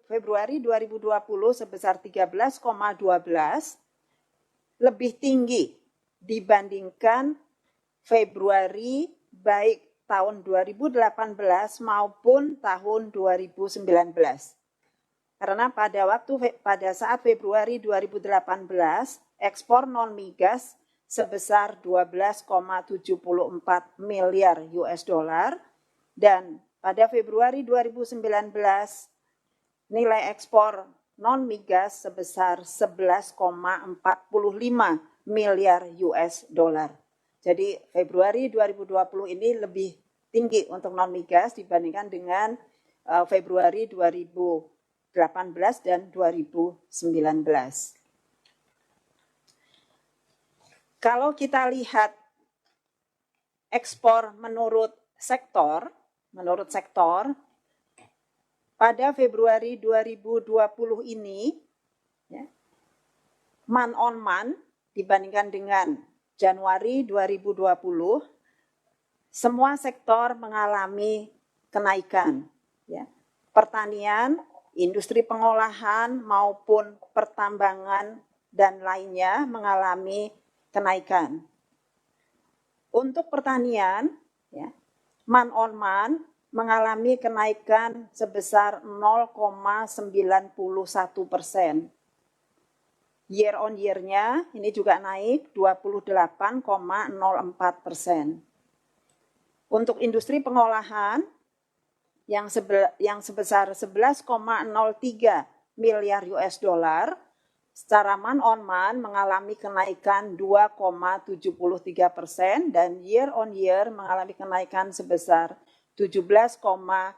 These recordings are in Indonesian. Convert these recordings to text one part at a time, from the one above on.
Februari 2020 sebesar 13,12 lebih tinggi dibandingkan Februari baik tahun 2018 maupun tahun 2019. Karena pada saat Februari 2018 ekspor non migas sebesar 12,74 miliar US dollar dan pada Februari 2019 nilai ekspor non migas sebesar 11,45 miliar US dollar. Jadi Februari 2020 ini lebih tinggi untuk non migas dibandingkan dengan Februari 2018 dan 2019. Kalau kita lihat ekspor menurut sektor, pada Februari 2020 ini, ya, month on month dibandingkan dengan Januari 2020, semua sektor mengalami kenaikan. Ya. Pertanian, industri pengolahan maupun pertambangan dan lainnya mengalami kenaikan. Untuk pertanian, ya, month on month mengalami kenaikan sebesar 0,91%. Year on year-nya ini juga naik 28,04%. Untuk industri pengolahan yang sebesar 11,03 miliar US dollar, secara month on month mengalami kenaikan 2,73% dan year on year mengalami kenaikan sebesar 17,11%.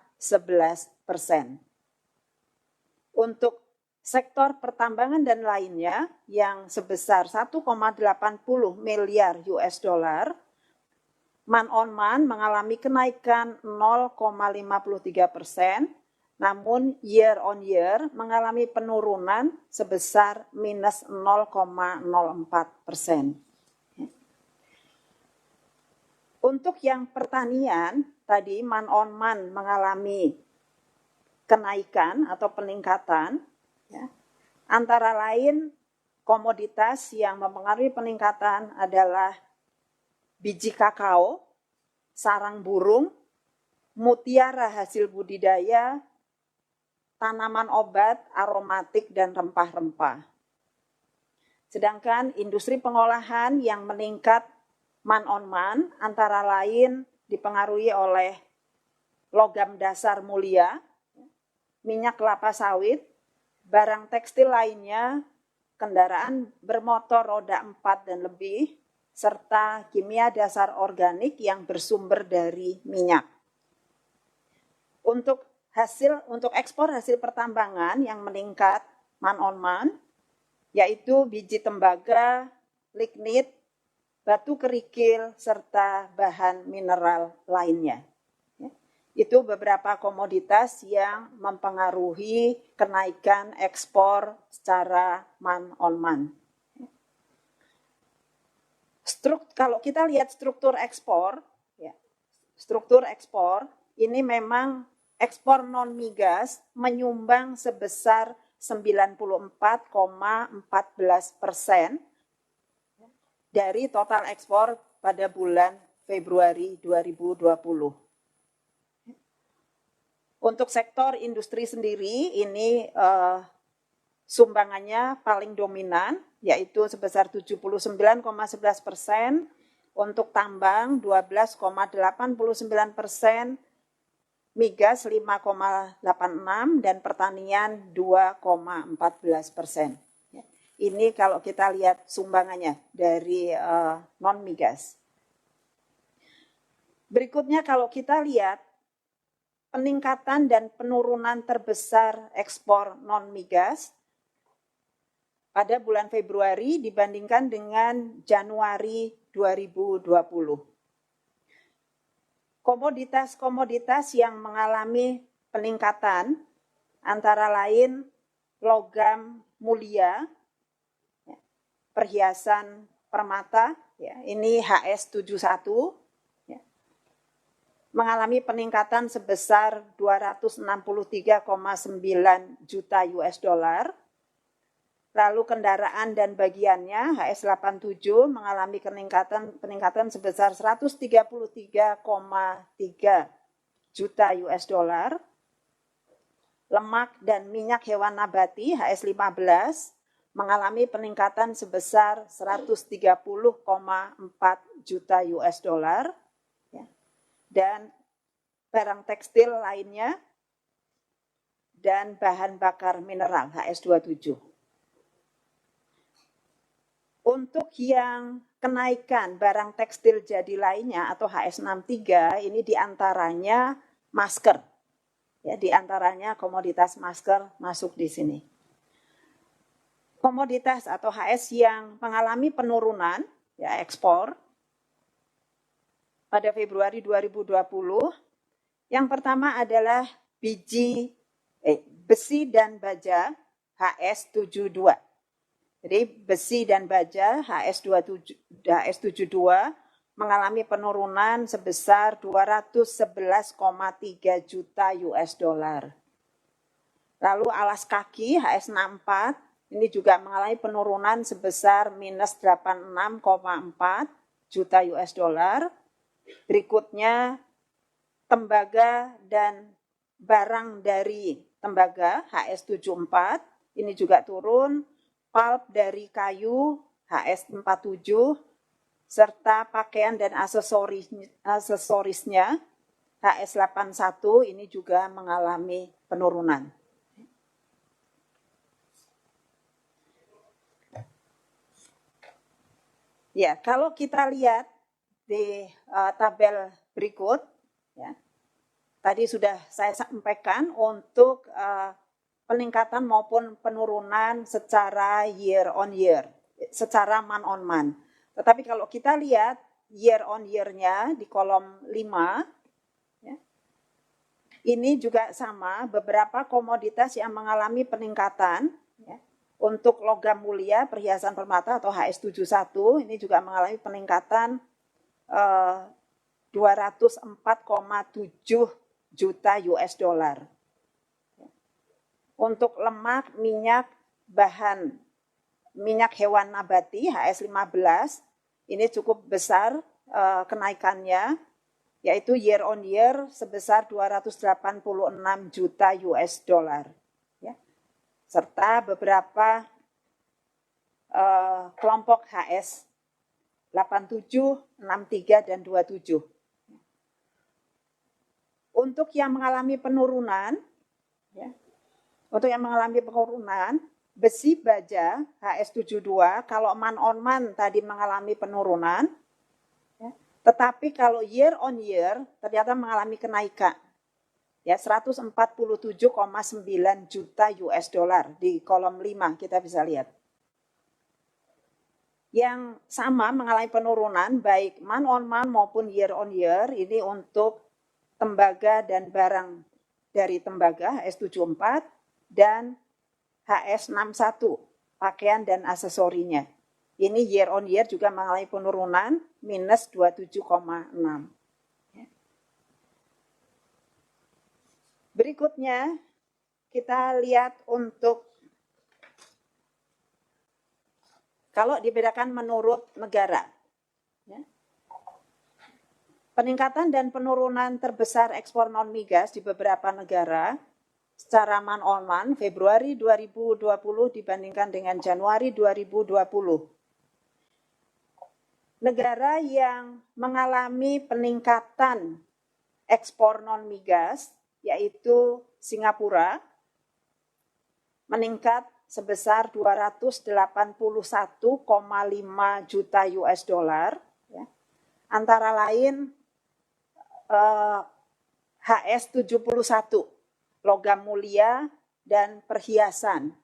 Untuk sektor pertambangan dan lainnya yang sebesar 1,80 miliar US dollar, month on month mengalami kenaikan 0,53%, namun year on year mengalami penurunan sebesar minus 0,04%. Untuk yang pertanian, tadi month on month mengalami kenaikan atau peningkatan, ya. Antara lain komoditas yang mempengaruhi peningkatan adalah biji kakao, sarang burung, mutiara hasil budidaya, tanaman obat, aromatik, dan rempah-rempah. Sedangkan industri pengolahan yang meningkat month on month antara lain dipengaruhi oleh logam dasar mulia, minyak kelapa sawit, barang tekstil lainnya, kendaraan bermotor roda 4 dan lebih, serta kimia dasar organik yang bersumber dari minyak. Untuk ekspor hasil pertambangan yang meningkat month on month, yaitu biji tembaga, lignit, batu kerikil, serta bahan mineral lainnya. Itu beberapa komoditas yang mempengaruhi kenaikan ekspor secara month on month. Kalau kita lihat struktur ekspor, ya, ini memang ekspor non migas menyumbang sebesar 94,14% dari total ekspor pada bulan Februari 2020. Untuk sektor industri sendiri ini sumbangannya paling dominan, yaitu sebesar 79,11%, untuk tambang 12,89%, migas 5,86%, dan pertanian 2,14%. Ini kalau kita lihat sumbangannya dari non-migas. Berikutnya kalau kita lihat peningkatan dan penurunan terbesar ekspor non-migas pada bulan Februari dibandingkan dengan Januari 2020. Komoditas-komoditas yang mengalami peningkatan antara lain logam mulia, perhiasan permata, ya, ini HS71, ya. mengalami peningkatan sebesar 263,9 juta US dollar. Lalu kendaraan dan bagiannya HS87 mengalami peningkatan sebesar 133,3 juta US dollar. Lemak dan minyak hewan nabati HS15 mengalami peningkatan sebesar 130,4 juta US dollar. Dan barang tekstil lainnya dan bahan bakar mineral HS27. Untuk yang kenaikan barang tekstil jadi lainnya atau HS63 ini diantaranya masker. Ya, diantaranya komoditas masker masuk di sini. Komoditas atau HS yang mengalami penurunan ya ekspor pada Februari 2020. Yang pertama adalah besi dan baja HS72. Jadi besi dan baja HS72 mengalami penurunan sebesar 211,3 juta US dollar. Lalu alas kaki HS64 ini juga mengalami penurunan sebesar minus 86,4 juta US dollar. Berikutnya tembaga dan barang dari tembaga HS74 ini juga turun. Pulp dari kayu HS47 serta pakaian dan aksesorisnya HS81 ini juga mengalami penurunan. Ya, kalau kita lihat di tabel berikut, ya, tadi sudah saya sampaikan untuk peningkatan maupun penurunan secara year on year, secara month on month. Tetapi kalau kita lihat year on year-nya di kolom 5, ya, ini juga sama, beberapa komoditas yang mengalami peningkatan. Ya, untuk logam mulia, perhiasan permata atau HS71, ini juga mengalami peningkatan 204,7 juta US dollar. Untuk lemak, minyak hewan nabati HS15 ini cukup besar kenaikannya, yaitu year on year sebesar 286 juta US dollar. Ya. Serta beberapa kelompok HS 87, 63, dan 27. Untuk yang mengalami penurunan, ya, besi baja HS72 kalau month on month tadi mengalami penurunan, ya, tetapi kalau year on year ternyata mengalami kenaikan, ya 147,9 juta US dollar di kolom 5 kita bisa lihat. Yang sama mengalami penurunan baik month on month maupun year on year ini untuk tembaga dan barang dari tembaga HS74 dan HS61, pakaian dan aksesorinya. Ini year on year juga mengalami penurunan minus 27,6. Berikutnya kita lihat untuk kalau dibedakan menurut negara. Ya. Peningkatan dan penurunan terbesar ekspor non-migas di beberapa negara secara month on month Februari 2020 dibandingkan dengan Januari 2020. Negara yang mengalami peningkatan ekspor non-migas yaitu Singapura meningkat sebesar 281,5 juta US dollar. Ya. Antara lain HS71 logam mulia dan perhiasan,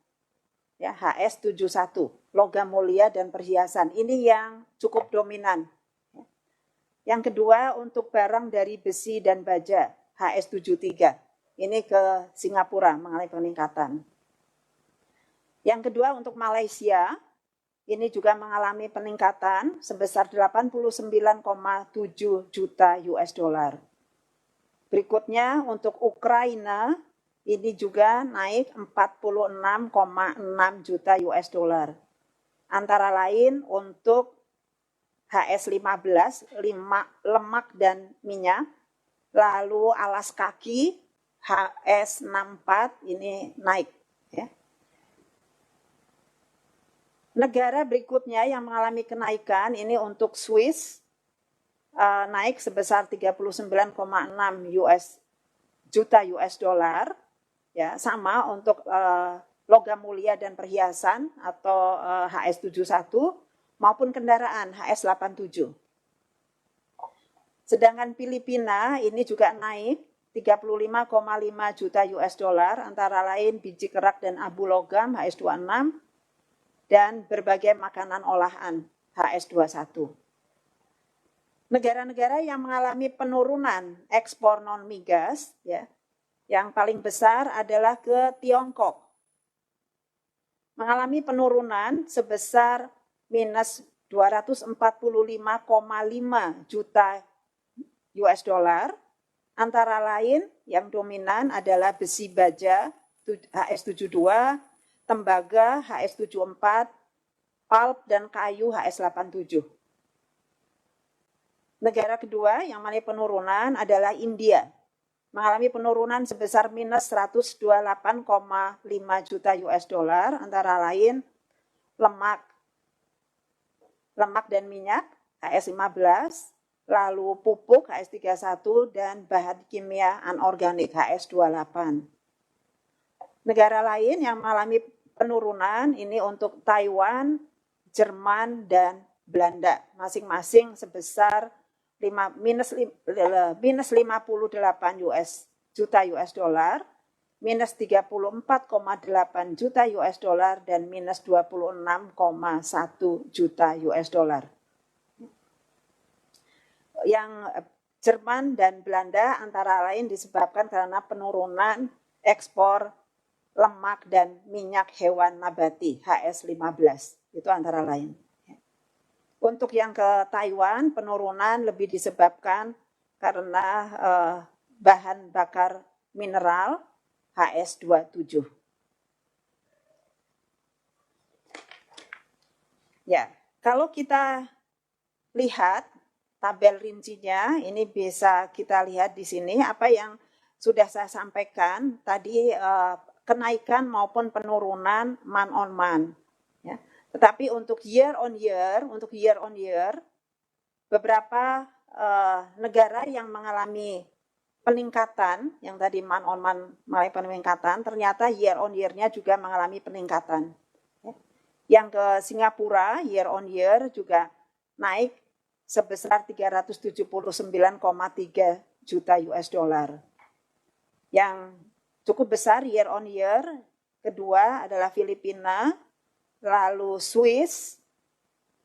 ya HS71 logam mulia dan perhiasan ini yang cukup dominan. Yang kedua untuk barang dari besi dan baja HS73 ini ke Singapura mengalami peningkatan. Yang kedua untuk Malaysia ini juga mengalami peningkatan sebesar 89,7 juta US dollar. Berikutnya untuk Ukraina ini juga naik 46,6 juta US dollar. Antara lain untuk HS15, lemak dan minyak, lalu alas kaki HS64 ini naik. Ya. Negara berikutnya yang mengalami kenaikan ini untuk Swiss, naik sebesar 39,6 juta US dollar. Ya, sama untuk logam mulia dan perhiasan atau HS71 maupun kendaraan HS87. Sedangkan Filipina ini juga naik 35,5 juta US dollar, antara lain biji kerak dan abu logam HS26 dan berbagai makanan olahan HS21. Negara-negara yang mengalami penurunan ekspor non-migas, ya, yang paling besar adalah ke Tiongkok. Mengalami penurunan sebesar minus 245,5 juta US dollar, antara lain yang dominan adalah besi baja HS72, tembaga HS74, pulp dan kayu HS87. Negara kedua yang mengalami penurunan adalah India, mengalami penurunan sebesar minus 128,5 juta US dollar, antara lain lemak dan minyak HS15, lalu pupuk HS31 dan bahan kimia anorganik HS28. Negara lain yang mengalami penurunan ini untuk Taiwan, Jerman dan Belanda, masing-masing sebesar minus 58 juta US dollar, minus 34,8 juta US dollar, dan minus 26,1 juta US dollar. Yang Jerman dan Belanda antara lain disebabkan karena penurunan ekspor lemak dan minyak hewan nabati HS15, itu antara lain. Untuk yang ke Taiwan, penurunan lebih disebabkan karena bahan bakar mineral HS27. Ya, kalau kita lihat tabel rincinya, ini bisa kita lihat di sini apa yang sudah saya sampaikan tadi, kenaikan maupun penurunan month on month. Ya. Tetapi untuk year on year, beberapa negara yang mengalami peningkatan, yang tadi month on month mengalami peningkatan, ternyata year on year-nya juga mengalami peningkatan. Yang ke Singapura, year on year juga naik sebesar 379,3 juta US dollar. Yang cukup besar year on year, kedua adalah Filipina, lalu Swiss,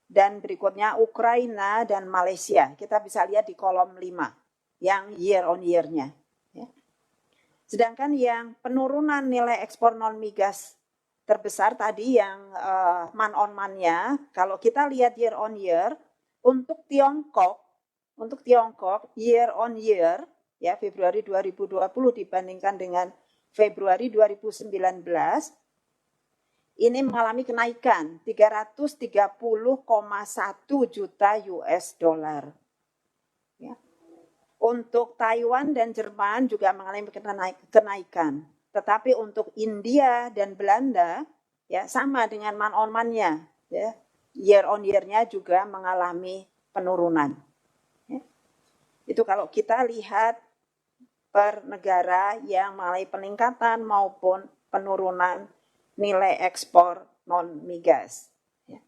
dan berikutnya Ukraina dan Malaysia. Kita bisa lihat di kolom 5 yang year on year-nya. Sedangkan yang penurunan nilai ekspor non-migas terbesar tadi yang month on month-nya, kalau kita lihat year on year, untuk Tiongkok year on year, ya, Februari 2020 dibandingkan dengan Februari 2019, ini mengalami kenaikan 330,1 juta US dollar. Ya. Untuk Taiwan dan Jerman juga mengalami kenaikan. Tetapi untuk India dan Belanda, ya, sama dengan month on month-nya, ya, year on year-nya juga mengalami penurunan. Ya. Itu kalau kita lihat per negara yang mengalami peningkatan maupun penurunan nilai ekspor non-migas. Ya.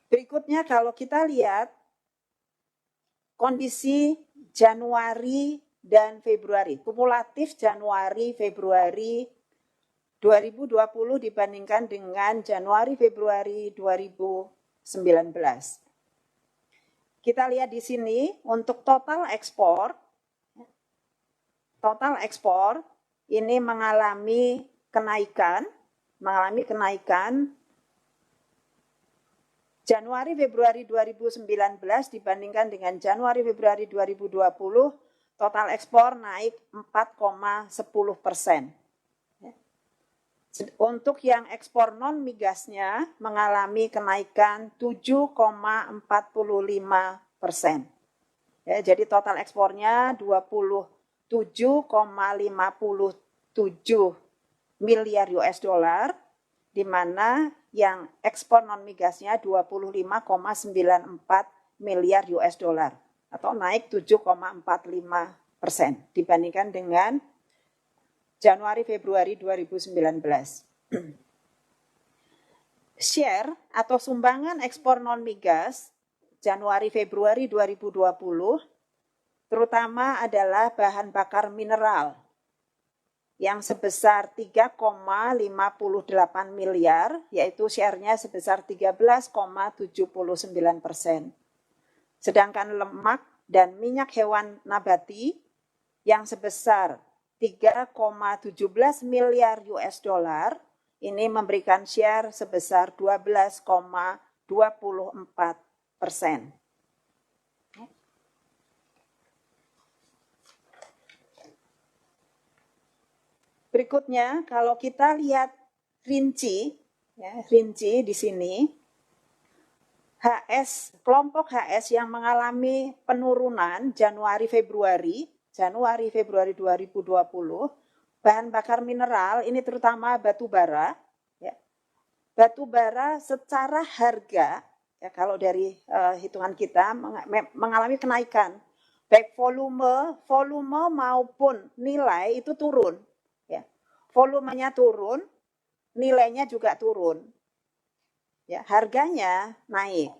Berikutnya kalau kita lihat kondisi Januari dan Februari, kumulatif Januari-Februari 2020 dibandingkan dengan Januari-Februari 2019. Kita lihat di sini untuk total ekspor ini mengalami kenaikan Januari-Februari 2019 dibandingkan dengan Januari-Februari 2020 total ekspor naik 4,10%. Untuk yang ekspor non migasnya mengalami kenaikan 7,45%. Ya, jadi total ekspornya 27,57 miliar US dollar, di mana yang ekspor non migasnya 25,94 miliar US dollar atau naik 7,45% dibandingkan dengan Januari Februari 2019. Share atau sumbangan ekspor non migas Januari Februari 2020 terutama adalah bahan bakar mineral yang sebesar 3,58 miliar, yaitu share-nya sebesar 13,79%. Sedangkan lemak dan minyak hewan nabati yang sebesar 3,17 miliar US dollar ini memberikan share sebesar 12,24%. Berikutnya, kalau kita lihat rinci di sini, kelompok HS yang mengalami penurunan Januari Februari 2020, bahan bakar mineral ini terutama batu bara. Ya. Batu bara secara harga, ya kalau dari hitungan kita mengalami kenaikan, baik volume maupun nilai itu turun. Ya. Volumenya turun, nilainya juga turun. Ya, harganya naik.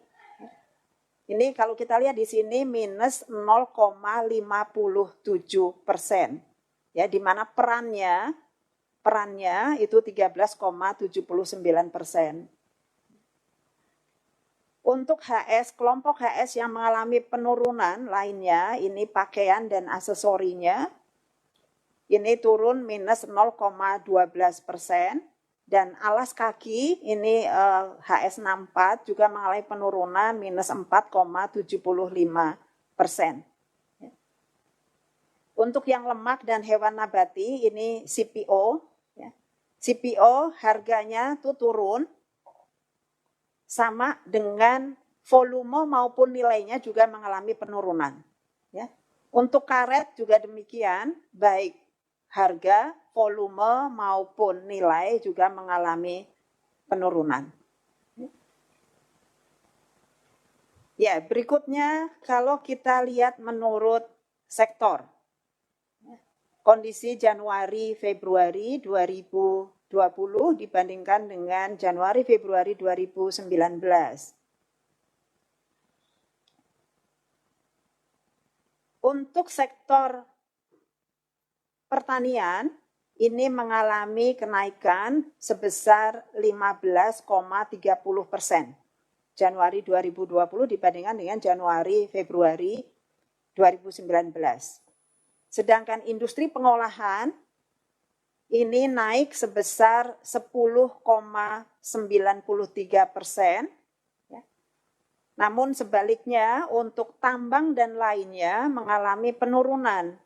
Ini kalau kita lihat di sini minus 0,57%. Ya, di mana perannya itu 13,79%. Untuk HS, kelompok HS yang mengalami penurunan lainnya, ini pakaian dan aksesorinya, ini turun minus 0,12%. Dan alas kaki ini HS64 juga mengalami penurunan minus 4,75%. Untuk yang lemak dan hewan nabati ini CPO. Ya. CPO harganya tuh turun sama dengan volume maupun nilainya juga mengalami penurunan. Ya. Untuk karet juga demikian, baik harga, volume maupun nilai juga mengalami penurunan. Ya, berikutnya kalau kita lihat menurut sektor. Kondisi Januari Februari 2020 dibandingkan dengan Januari Februari 2019. Untuk sektor pertanian ini mengalami kenaikan sebesar 15,30% Januari 2020 dibandingkan dengan Januari Februari 2019. Sedangkan industri pengolahan ini naik sebesar 10,93%. Namun sebaliknya untuk tambang dan lainnya mengalami penurunan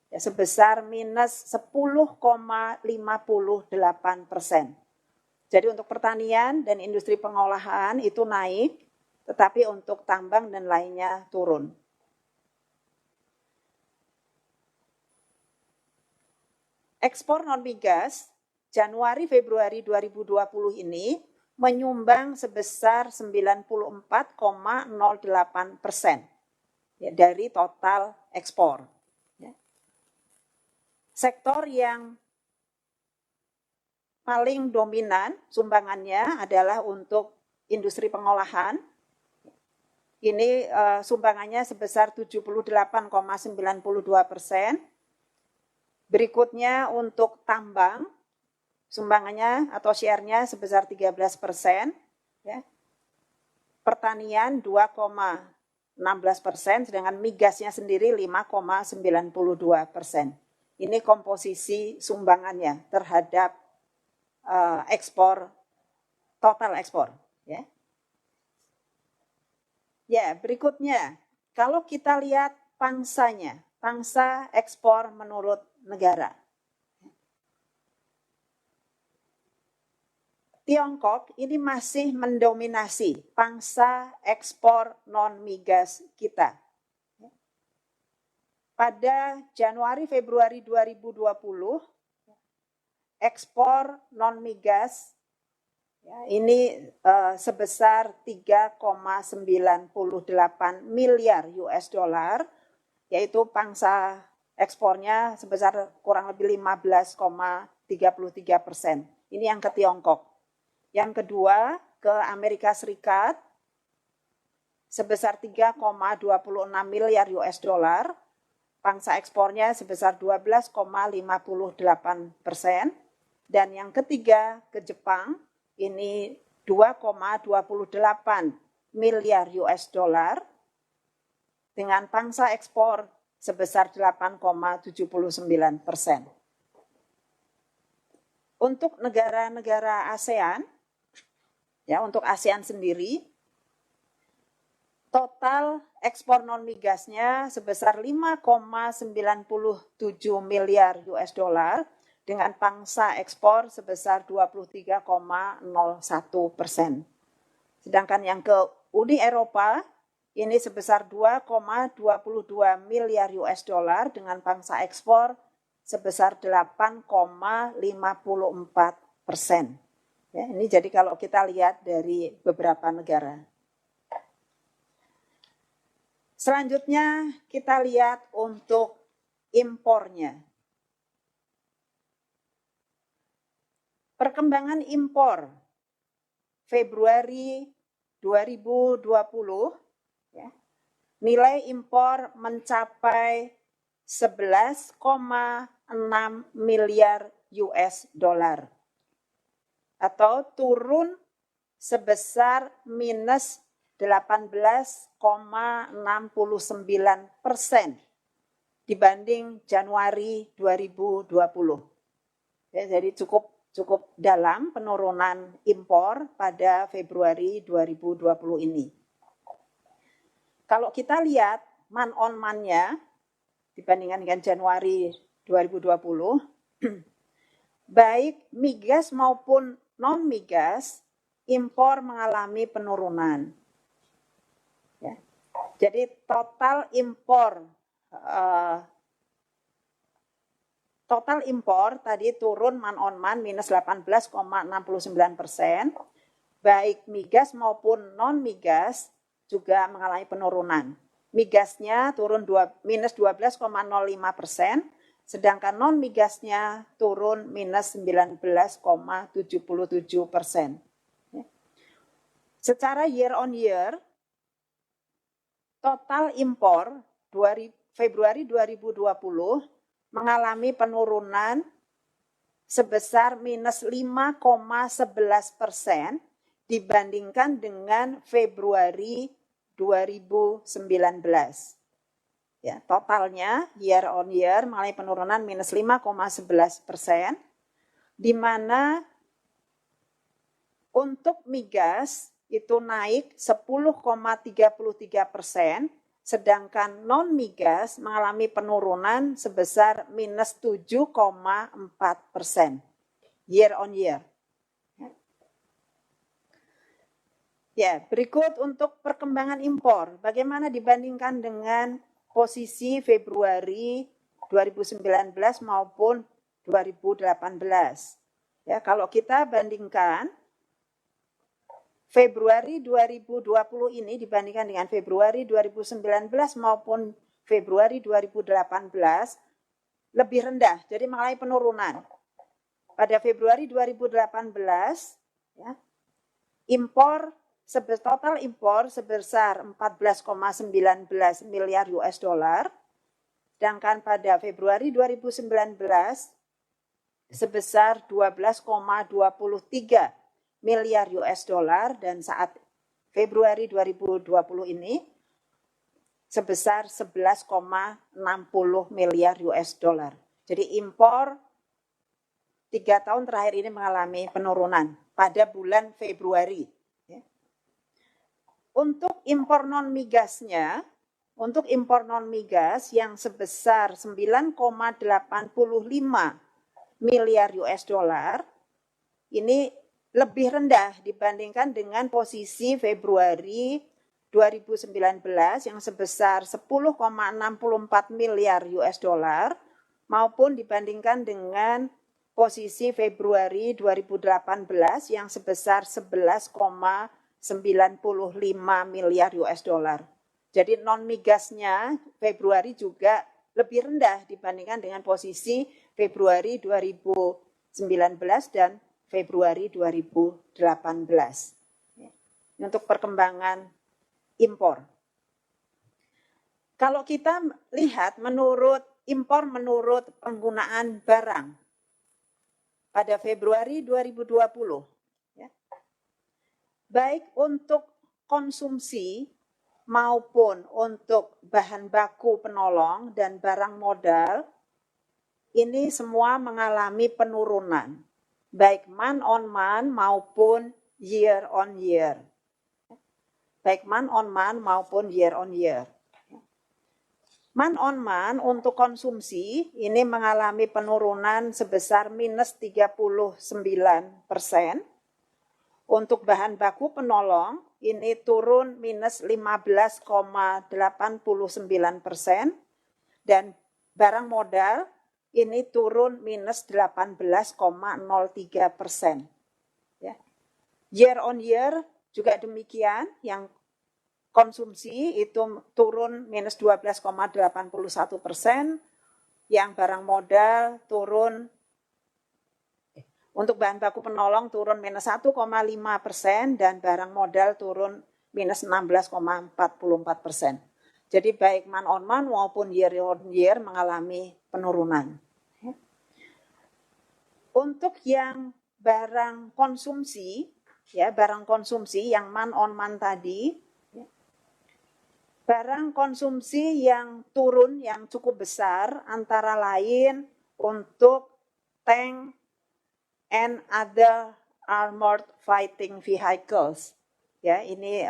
ya, sebesar minus 10,58%. Jadi untuk pertanian dan industri pengolahan itu naik, tetapi untuk tambang dan lainnya turun. Ekspor non-migas Januari Februari 2020 ini menyumbang sebesar 94,08% ya, dari total ekspor. Sektor yang paling dominan sumbangannya adalah untuk industri pengolahan. Ini sumbangannya sebesar 78,92%. Berikutnya untuk tambang, sumbangannya atau share-nya sebesar 13%. Ya. Pertanian 2,16%, sedangkan migasnya sendiri 5,92%. Ini komposisi sumbangannya terhadap ekspor, total ekspor. Ya. Ya, berikutnya, kalau kita lihat pangsanya, pangsa ekspor menurut negara. Tiongkok ini masih mendominasi pangsa ekspor non-migas kita. Pada Januari-Februari 2020, ekspor non-migas ini sebesar 3,98 miliar US dollar, yaitu pangsa ekspornya sebesar kurang lebih 15,33%. Ini yang ke Tiongkok. Yang kedua, ke Amerika Serikat sebesar 3,26 miliar US dollar, pangsa ekspornya sebesar 12,58%. Dan yang ketiga, ke Jepang, ini 2,28 miliar US dollar, dengan pangsa ekspor sebesar 8,79%. Untuk negara-negara ASEAN, untuk ASEAN sendiri, total ekspor non-migasnya sebesar 5,97 miliar US dollar dengan pangsa ekspor sebesar 23,01%. Sedangkan yang ke Uni Eropa ini sebesar 2,22 miliar US dollar dengan pangsa ekspor sebesar 8,54%. Ini jadi kalau kita lihat dari beberapa negara. Selanjutnya kita lihat untuk impornya. Perkembangan impor Februari 2020, nilai impor mencapai 11,6 miliar US dollar atau turun sebesar minus 18,69% dibanding Januari 2020. Jadi cukup dalam penurunan impor pada Februari 2020 ini. Kalau kita lihat man-on-man-nya dibandingkan dengan Januari 2020, baik migas maupun non-migas, impor mengalami penurunan. Jadi total impor tadi turun man-on-man minus 18,69%, baik migas maupun non-migas juga mengalami penurunan. Migasnya turun minus 12,05%, sedangkan non-migasnya turun minus 19,77%. Secara year on year, total impor Februari 2020 mengalami penurunan sebesar minus 5,11% dibandingkan dengan Februari 2019. Totalnya year on year mengalami penurunan minus 5,11%, di mana untuk migas itu naik 10,33%, sedangkan non-migas mengalami penurunan sebesar minus 7,4% year on year. Berikut untuk perkembangan impor. Bagaimana dibandingkan dengan posisi Februari 2019 maupun 2018. Kalau kita bandingkan Februari 2020 ini dibandingkan dengan Februari 2019 maupun Februari 2018 lebih rendah, jadi mengalami penurunan. Pada Februari 2018, total impor sebesar 14,19 miliar US dollar, sedangkan pada Februari 2019 sebesar 12,23 miliar US dollar, dan saat Februari 2020 ini sebesar 11,60 miliar US dollar. Jadi impor 3 tahun terakhir ini mengalami penurunan pada bulan Februari. Untuk impor non-migasnya, untuk impor non-migas yang sebesar 9,85 miliar US dollar, ini lebih rendah dibandingkan dengan posisi Februari 2019 yang sebesar 10,64 miliar US dollar maupun dibandingkan dengan posisi Februari 2018 yang sebesar 11,95 miliar US dollar. Jadi non-migasnya Februari juga lebih rendah dibandingkan dengan posisi Februari 2019 dan Februari 2018. Untuk perkembangan impor. Kalau kita lihat menurut penggunaan barang pada Februari 2020, ya, baik untuk konsumsi maupun untuk bahan baku penolong dan barang modal, ini semua mengalami penurunan, baik month on month maupun year on year. Baik month on month maupun year on year. Month on month untuk konsumsi ini mengalami penurunan sebesar minus 39%. Untuk bahan baku penolong ini turun minus 15,89%. Dan barang modal ini turun minus 18,03%. Ya. Year on year juga demikian, yang konsumsi itu turun minus 12,81%, yang barang modal turun, untuk bahan baku penolong turun minus 1,5% dan barang modal turun minus 16,44%. Jadi baik month on month maupun year on year mengalami penurunan. Untuk yang barang konsumsi, ya barang konsumsi yang month on month tadi, barang konsumsi yang turun yang cukup besar antara lain untuk tank and other armored fighting vehicles. Ya, ini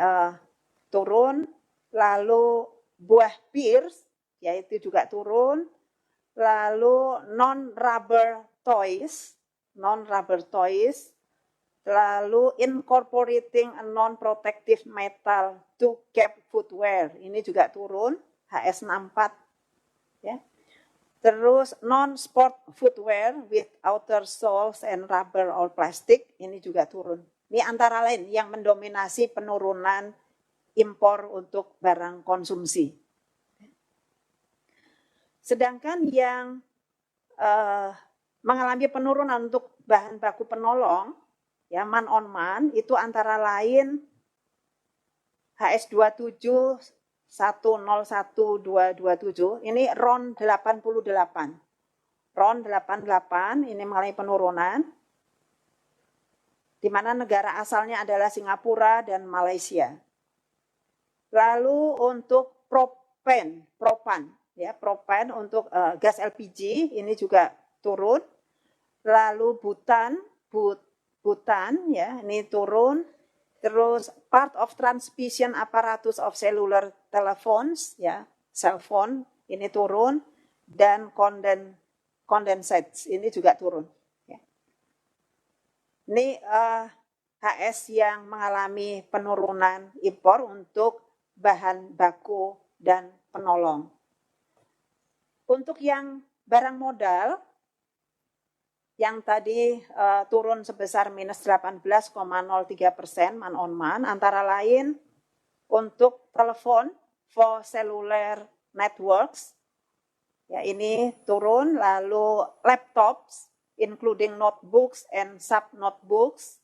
turun, lalu buah Pierce yaitu juga turun, lalu non-rubber toys, lalu incorporating a non-protective metal to cap footwear, ini juga turun, HS64. Ya. Terus non-sport footwear with outer soles and rubber or plastic, ini juga turun. Ini antara lain yang mendominasi penurunan impor untuk barang konsumsi. Sedangkan yang mengalami penurunan untuk bahan baku penolong, ya month on month, itu antara lain HS27 101227, ini RON 88. RON 88 ini mengalami penurunan, di mana negara asalnya adalah Singapura dan Malaysia. Lalu untuk propan untuk gas LPG ini juga turun. Lalu Butan ya ini turun. Terus part of transmission apparatus of cellular telephones, ya, cell phone ini turun, dan condensates ini juga turun. Ya. Ini HS yang mengalami penurunan impor untuk bahan baku dan penolong. Untuk yang barang modal, yang tadi turun sebesar minus 18,03% month on month, antara lain untuk telepon for cellular networks, ya ini turun, lalu laptops including notebooks and sub-notebooks,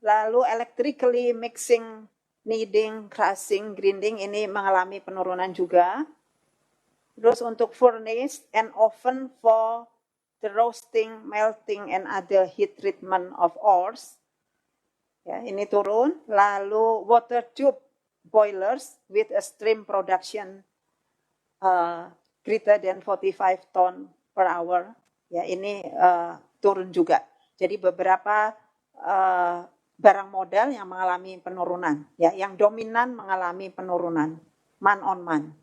lalu electrically mixing, kneading, crushing, grinding ini mengalami penurunan juga. Terus untuk furnace and oven for the roasting, melting, and other heat treatment of ores, ya, ini turun. Lalu water tube boilers with a stream production greater than 45 ton per hour, ya ini turun juga. Jadi beberapa barang modal yang mengalami penurunan, ya, yang dominan mengalami penurunan. man on man.